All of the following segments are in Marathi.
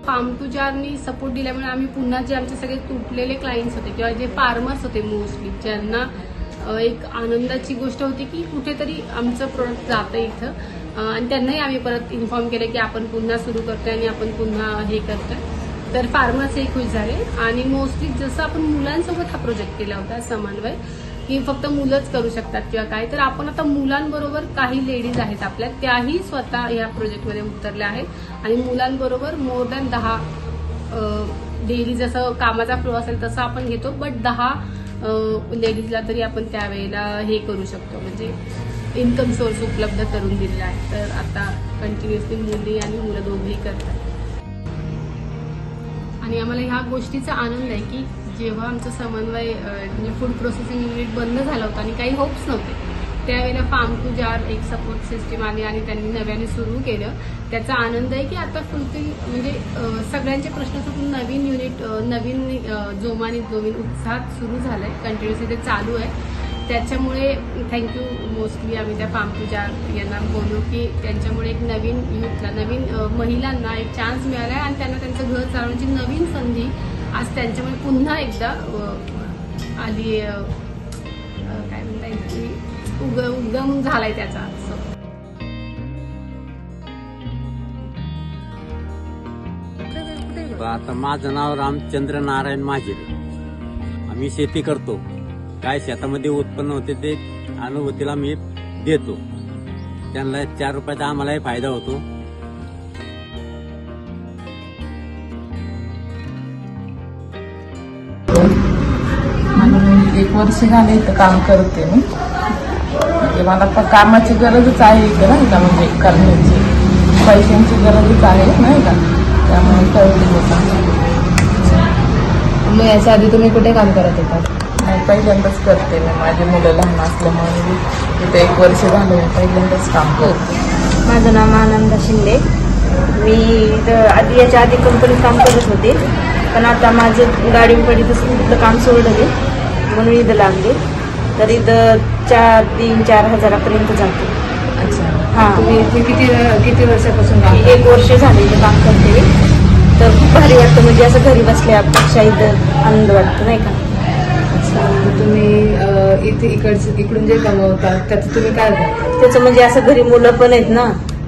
फार्म टू जारनी सपोर्ट दिल्यामुळे आम्ही पुन्हा जे आमचे सगळे तुटलेले क्लायंट्स होते किंवा जे फार्मर्स होते मोस्टली, ज्यांना एक आनंदाची गोष्ट होती की कुठेतरी आमचं प्रोडक्ट जातं इथं, आणि त्यांनाही आम्ही परत इन्फॉर्म केलं की आपण पुन्हा सुरू करतोय आणि आपण पुन्हा हे करतोय. तर फार्मर्सही खुश झाले. आणि मोस्टली जसं आपण मुलांसोबत हा प्रोजेक्ट केला होता समन्वय, की फक्त मुलंच करू शकतात किंवा काय, तर आपण आता मुलांबरोबर काही लेडीज आहेत आपल्या, त्याही स्वतः या प्रोजेक्टमध्ये उतरल्या आहेत आणि मुलांबरोबर मोर दॅन 10 डेली जसं कामाचा फ्लो असेल तसं आपण घेतो, बट 10 लेडीजला तरी आपण त्यावेळेला हे करू शकतो, म्हणजे इन्कम सोर्स उपलब्ध करून दिलेला आहे. तर आता कंटिन्युअसली मुली आणि मुलं दोघेही करतात. आणि आम्हाला ह्या गोष्टीचा आनंद आहे की जेव्हा आमचं समन्वय म्हणजे फूड प्रोसेसिंग युनिट बंद झालं होतं आणि काही होप्स नव्हते, त्यावेळेला फार्म टू जार एक सपोर्ट सिस्टीम आली आणि त्यांनी नव्याने सुरू केलं. त्याचा आनंद आहे की आता फुलफिल म्हणजे सगळ्यांचे प्रश्न सुटून नवीन युनिट नवीन जोमाने उत्साहात सुरू झालंय, कंटिन्युअसली ते चालू आहे. त्याच्यामुळे थँक्यू मोस्टली आम्ही त्या फार्म टू जार यांना बोलू की त्यांच्यामुळे एक नवीन युथला, नवीन महिलांना एक चान्स मिळाला आहे आणि त्यांना त्यांचं घर चालवण्याची नवीन संधी आज त्यांच्यामुळे पुन्हा एकदा आली, काय म्हणता येईल, उगम झालाय त्याचा. आता माझं नाव रामचंद्र नारायण माझे. आम्ही शेती करतो. काय शेतामध्ये उत्पन्न होते ते अनुभूतीला मी देतो. त्यांना 4 रुपयाचा आम्हालाही फायदा होतो. आणि 1 वर्ष झाले इथं काम करते मी. म्हणजे मला पण कामाची गरजच आहे इथं नाही का, म्हणजे करण्याची पैशांची गरजच आहे नाही का, त्यामुळे करते मी. मग याच्या आधी तुम्ही कुठे काम करत होता? पहिल्यांदाच करते मी. माझी मुलं लहान असल्यामुळे इथे 1 वर्ष झालं पहिल्यांदाच काम करते. माझं नाव आनंदा शिंदे. मी आधी याच्या आधी कंपनीत काम करत होते, पण आता माझं गाडी पडीचं काम सोडले म्हणून इथं लागले. तर इथं 3-4 हजारापर्यंत जाते. अच्छा. हां. तुम्ही इथे किती वर्षापासून 1 वर्ष झाले इथं काम करते. तर खूप भारी वाटतं, म्हणजे असं घरी बसल्यापेक्षा इथं आनंद वाटतो नाही का. तुम्ही इथे इकडून जे कमवतात त्याचं तुम्ही काय करता? त्याचं म्हणजे असं घरी मुलं पण आहेत ना,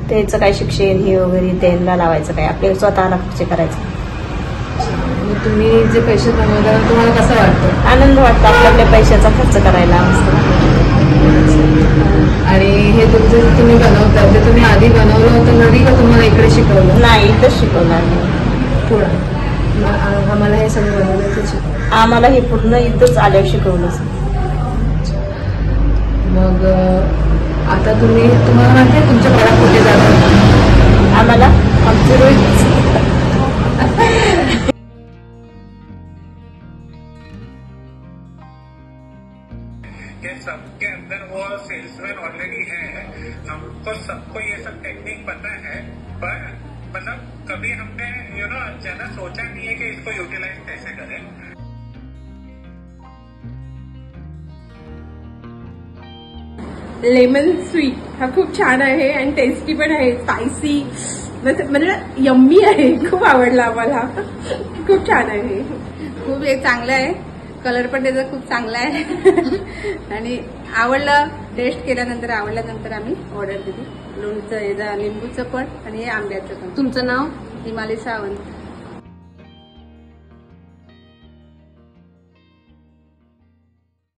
त्याचं काय शिक्षण हे वगैरे त्यांना लावायचं, काय आपल्या स्वतःला खर्च करायचं. मग तुम्ही जे पैसे कमवता तुम्हाला कसं वाटतं? आनंद वाटतो आपल्या पैशाचा खर्च करायला. आणि हे तुमचं तुम्ही बनवता ते तुम्ही आधी बनवलं होतं नवी का तुम्हाला इकडे शिकवलं? नाही, इथंच शिकवलं आम्ही. थोडं आम्हाला हे सगळं बनवलं शिकवलं. आम्हाला हे पूर्ण इथंच आल्यावर शिकवलं. मग आता तुम्हाला माहिती आहे तुमच्या घरात कुठे जातात? आम्हाला आमचं रोज सबके अंदर वो सेल्समैन ऑलरेडी है. हमको सबको ये सब टेक्निक पता है, पर मतलब कभी हमने ज्यादा सोचा नहीं है कि इसको यूटिलाइज कैसे करें. लेमन स्वीट हा खूप छान आहे आणि टेस्टी पण आहे, स्पायसी, म्हणजे यम्मी आहे. खूप आवडला आम्हाला. खूप छान आहे. खूप हे चांगलं आहे. कलर पण त्याचा खूप चांगला आहे आणि आवडलं. टेस्ट केल्यानंतर आवडल्यानंतर आम्ही ऑर्डर दिली. लोणचं, लिंबूचं पण आणि हे आंब्याचं पण. तुमचं नाव? हिमालय सावंत.